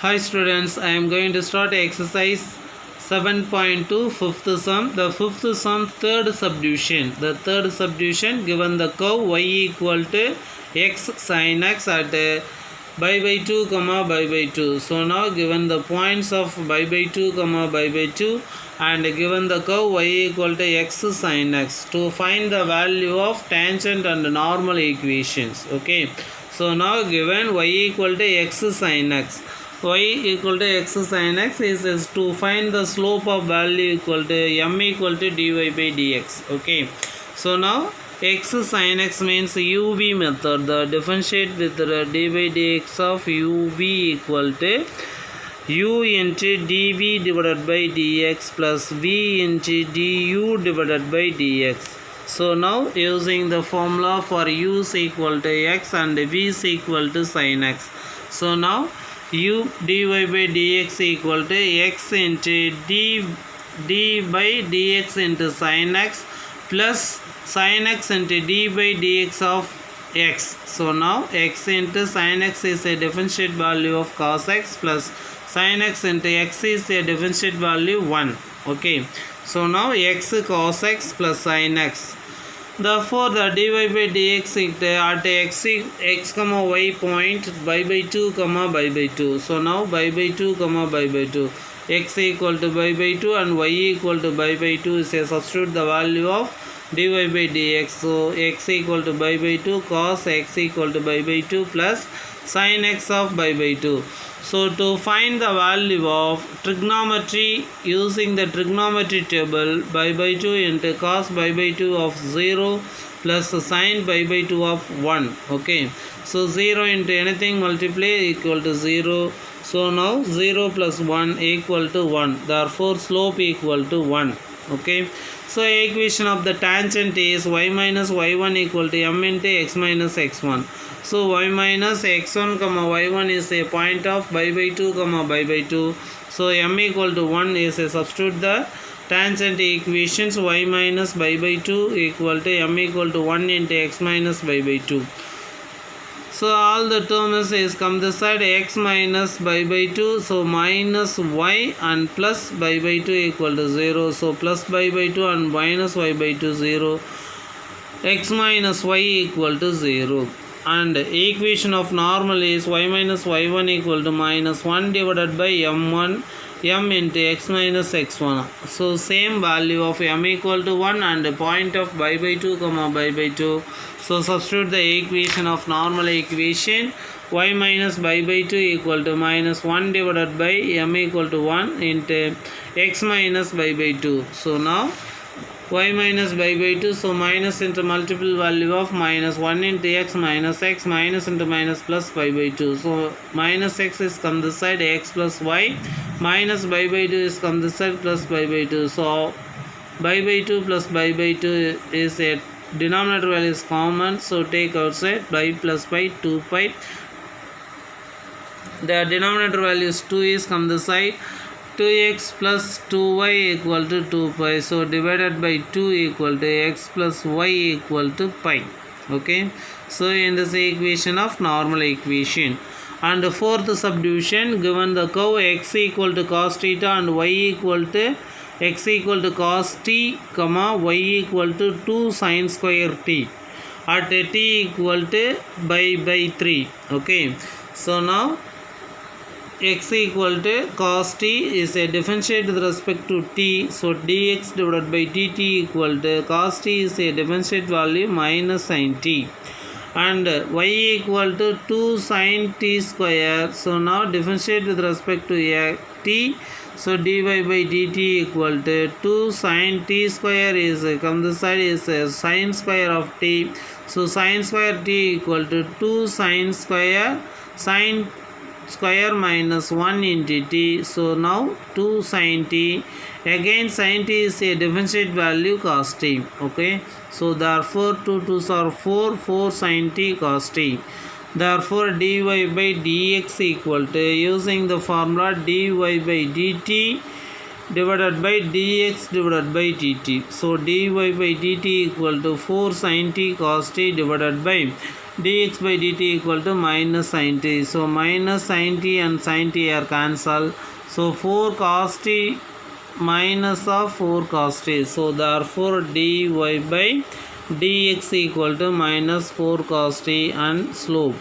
Hi students, I am going to start exercise 7.2 fifth sum. The fifth sum third subdivision. The third subdivision given the curve y equal to x sin x at pi by 2 comma pi by 2. So now given the points of pi by 2 comma pi by 2 and given the curve y equal to x sin x to find the value of tangent and normal equations. Okay. So now given y equal to x sin x. Y equal to x sin x is to find the slope of value equal to m equal to dy by dx. Okay, so now x sin x means uv method. The differentiate with the dy by dx of uv equal to u into dv divided by dx plus v into du divided by dx. So now using the formula for u is equal to x and v is equal to sin x. So now u dy by dx equal to x into d by dx into sin x plus sin x into d by dx of x. So now x into sin x is a differentiate value of cos x plus sin x into x is a differentiate value 1. Okay, so now x cos x plus sin x. Therefore, the dy by dx at x comma y point pi by 2 comma pi by 2. So now pi by 2 comma pi by 2. X equal to pi by 2 and y equal to pi by 2 is a substitute the value of dy by dx. So x equal to pi by 2 cos x equal to pi by 2 plus sin x of pi by 2. So to find the value of trigonometry using the trigonometry table, pi by 2 into cos pi by 2 of 0 plus sin pi by 2 of 1. Okay, so 0 into anything multiply equal to 0. So now 0 plus 1 equal to 1. Therefore slope equal to 1. Okay, so equation of the tangent is y minus y1 equal to m into x minus x1. So y minus x1 comma y1 is a point of pi by 2 comma pi by 2. So m equal to 1 is a substitute the tangent equations y minus pi by 2 equal to m equal to 1 into x minus pi by 2. So all the terms is come this side x minus pi by 2. So minus y and plus pi by 2 equal to 0. So plus pi by 2 and minus y by 2 0. X minus y equal to 0. And equation of normal is y minus y1 equal to minus 1 divided by m1 m into x minus x1. So same value of m equal to 1 and point of pi by 2 comma pi by 2. So substitute the equation of normal equation y minus pi by 2 equal to minus 1 divided by m equal to 1 into x minus pi by 2. So now y minus pi by 2, so minus into multiple value of minus 1 into x minus into minus plus pi by 2. So minus x is come this side x plus y minus pi by 2 is come this side plus pi by 2. So pi by 2 plus pi by 2 is a denominator value is common. So take outside pi plus pi 2 pi. The denominator value is 2 is come this side. 2x plus 2y equal to 2 pi. So divided by 2 equal to x plus y equal to pi. Okay, so in this equation of normal equation. And the fourth subdivision given the curve x equal to cos theta and y equal to x equal to cos t comma y equal to 2 sin square t at t equal to by 3. Okay, so now x equal to cos t is a differentiate with respect to t. So dx divided by dt equal to cos t is a differentiate value minus sin t. And y equal to 2 sin t square. So now differentiate with respect to t. So dy by dt equal to 2 sin t square is come this side is sin square of t. So sin square t equal to 2 sin square sin square minus 1 into t. So now 2 sin t. Again sin t is a differentiate value cos t. Okay, so therefore 2 2s are 4 sin t cos t. Therefore dy by dx equal to using the formula dy by dt divided by dx divided by dt. So dy by dt equal to 4 sin t cos t divided by dx by dt equal to minus sin t. So minus sin t and sin t are cancelled. So 4 cos t minus of 4 cos t. So therefore dy by dx equal to minus 4 cos t and slope.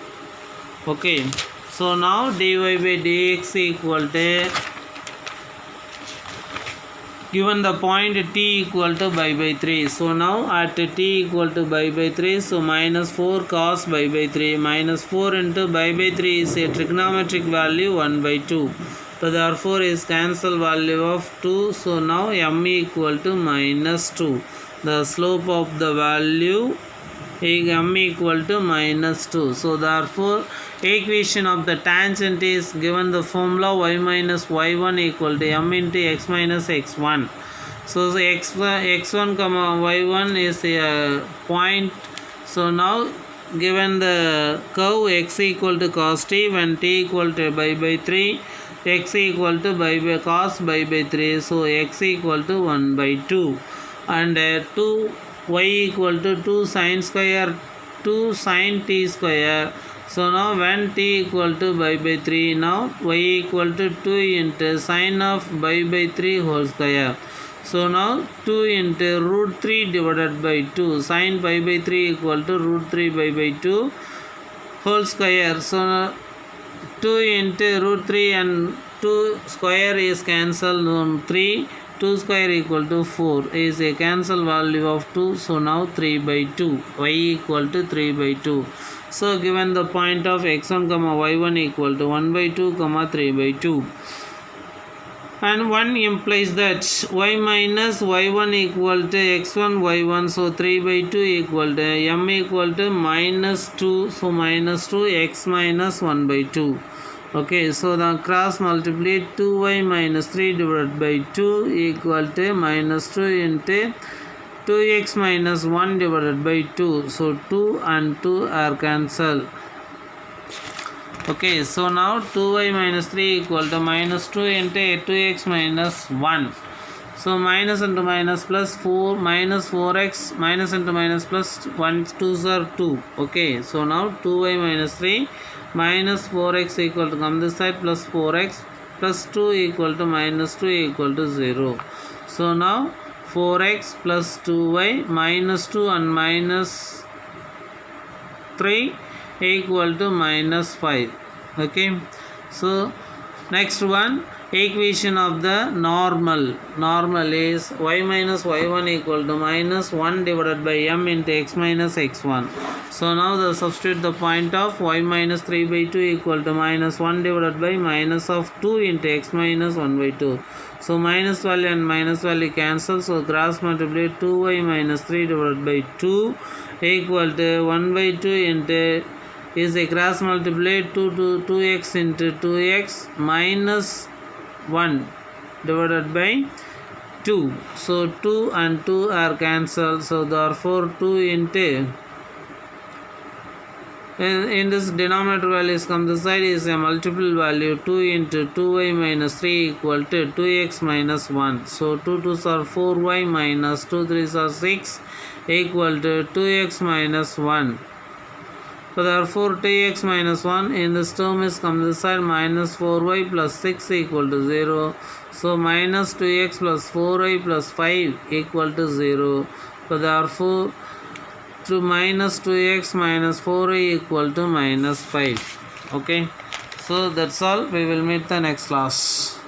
Okay. So now dy by dx equal to, given the point t equal to pi by 3. So now at t equal to pi by 3, so minus 4 cos pi by 3 minus 4 into pi by 3 is a trigonometric value 1 by 2. So therefore is cancel value of 2. So now m equal to minus 2. The slope of the value is m equal to minus 2. So therefore equation of the tangent is given the formula y minus y1 equal to m into x minus x1. So the x1 comma y1 is a point. So now given the curve x equal to cos t when t equal to pi by 3, x equal to pi by cos pi by 3, so x equal to 1 by 2 and 2 y equal to 2 sin square 2 sin t square. So now when t equal to pi by 3, now y equal to 2 into sin of pi by 3 whole square. So now 2 into root 3 divided by 2, sin pi by 3 equal to root 3 pi by 2 whole square. So 2 into root 3 and 2 square is cancelled on 3. 2 square equal to 4 is a cancel value of 2. So now 3 by 2, y equal to 3 by 2. So given the point of x1 comma y1 equal to 1 by 2 comma 3 by 2. And 1 implies that y minus y1 equal to x1 y1. So 3 by 2 equal to m equal to minus 2. So minus 2 x minus 1 by 2. Okay, so the cross multiply 2y minus 3 divided by 2 equal to minus 2 into 2x minus 1 divided by 2. So 2 and 2 are cancelled. Okay, so now 2y minus 3 equal to minus 2 into 2x minus 1. So minus into minus plus 4 minus 4x minus into minus plus 1 2s are 2. Okay, so now 2y minus 3 minus 4x equal to come this side plus 4x plus 2 equal to minus 2 equal to 0. So now 4x plus 2y minus 2 and minus 3 equal to minus 5. Okay, so next one, equation of the normal is y minus y1 equal to minus 1 divided by m into x minus x1. So now the substitute the point of y minus 3 by 2 equal to minus 1 divided by minus of 2 into x minus 1 by 2. So minus value and minus value cancel. So cross multiply 2y minus 3 divided by 2 equal to 1 by 2 into is a cross multiply 2x into 2x minus 1 divided by 2. So 2 and 2 are cancelled. So therefore 2 into in this denominator values come this side is a multiple value 2 into 2y minus 3 equal to 2x minus 1. So 2 2s are 4y minus 2 3s are 6 equal to 2x minus 1. So therefore 2x minus 1 in this term is come this side minus 4y plus 6 equal to 0. So minus 2x plus 4y plus 5 equal to 0. So therefore to minus 2x minus 4y equal to minus 5. Okay, so that's all. We will meet the next class.